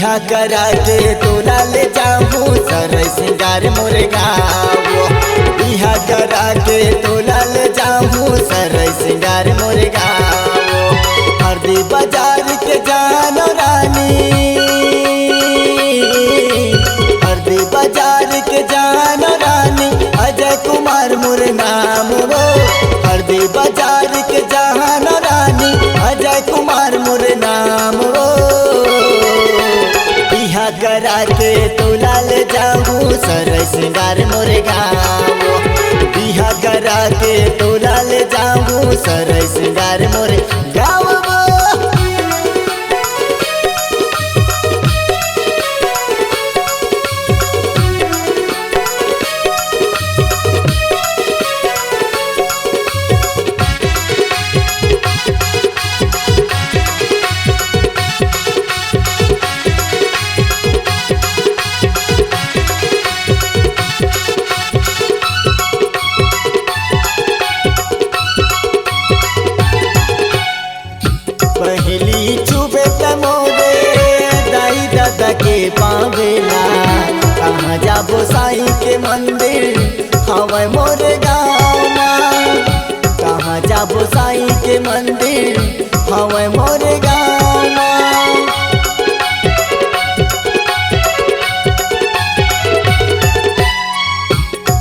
बिहा करा के तोला ले जाऊं सरे सिंगार मोर गाँव। बिहा करा के तोला ले जाऊं सरे सिंगार मोर गाँव। हरदी बाजार के जानो रानी, हरदी बाजार के जानो रानी, अजय कुमार मोर नाम वो। हरदी बाजार के जानो रानी, अजय कुमार मोर नाम वो। बिहा करा के तोला ले जाऊं सरे सिंगार मोर गाँव। बिहा करा के तोला ले जाऊं सरे सिंगार मोर गाँव। पहली चुबे तमोरे दाई दादा के पावेला। कहाँ जाबो साई के मंदिर हवे मोर गाँव में। कहाँ जाबो साई के मंदिर हवे मोर गाँव में।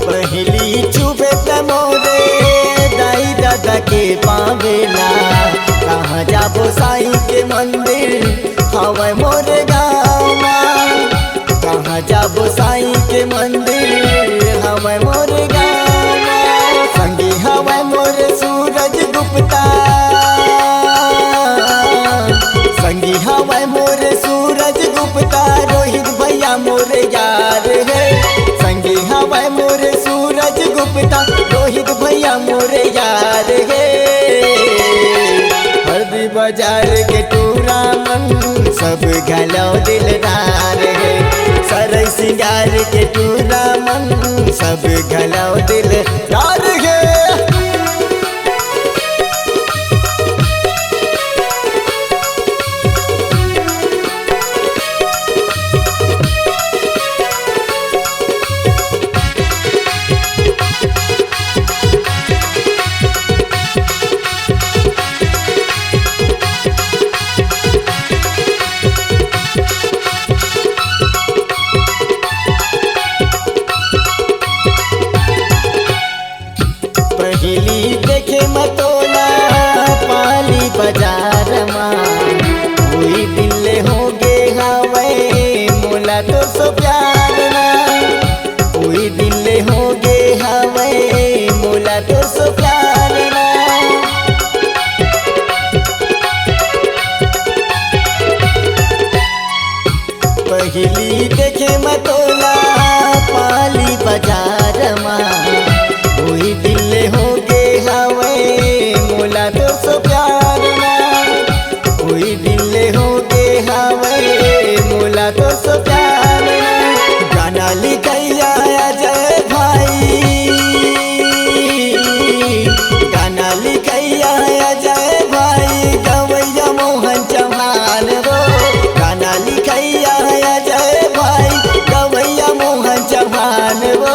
पहली चुबे तमोरे दाई दादा के पावेला। कहाँ जाबो साई के मंदिर हवे मोर गाँव में। कहाँ जाबो साई के मंदिर हवे मोर गाँव में। संगी हवे मोर सूरज गुप्ता, संगी हवे मोर सूरज गुप्ता। रोहित भैया मोर यार है, संगी हवे मोर सूरज गुप्ता। रोहित भैया मोर यार है। हरदी बाजार के टूरा मन सब घलो दिलदार है। सरे सिंगार के टूरा मन सब घलो दिलदार है। पहली देखे मतोला पाली बाजार माँ। कोई दिल हो गे हवे मोला तो सो प्यार ना। कोई दिल हो गे हवे मोला तो सो प्यार ना। पहली देखे मतोला पाली बाजार माँ। कोई दिल हो गे हवे मोला तो सो प्यार ना। कोई दिल हो गे हवे मोला तो सो प्यार ना। गाना लिखैया अजय भाई, गाना लिखैया अजय भाई। गवैया मोहन चौहान वो। गाना लिखैया अजय भाई, गवैया मोहन चौहान वो।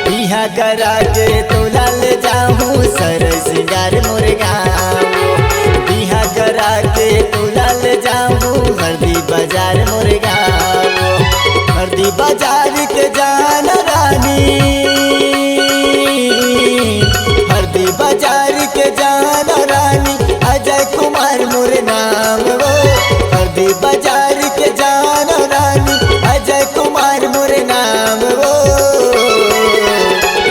बिहा करा के तोला ले जाऊं सरे सिंगार मोर गाँव। बिहा करा के तोला ले जाऊं हरदी बाजार मोर गाँव। हरदी बाजार के जाना रानी, हरदी बाजार के जाना रानी, अजय कुमार मोर नाम वो। हरदी बाजार के जाना रानी, अजय कुमार मोर नाम वो।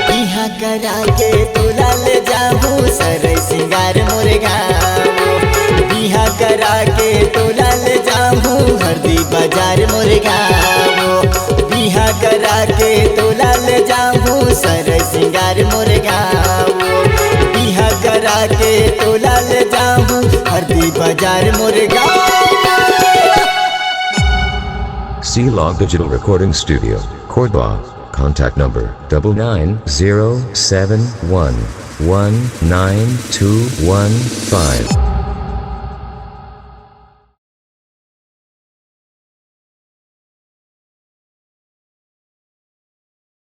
बिहा करा के तोला ले जाऊं सरे सिंगार मोर गाँव। बिहा करा के तोला ले जाऊं हरदी बाजार मोर गाँव। बिहा करा के तोला ले जाऊं सरे सिंगार मोर गाँव। बिहा करा के तोला ले जाऊं हरदी बाजार मोर गाँव। C-Log Digital Recording Studio, Cordoba. Contact number 9907119215.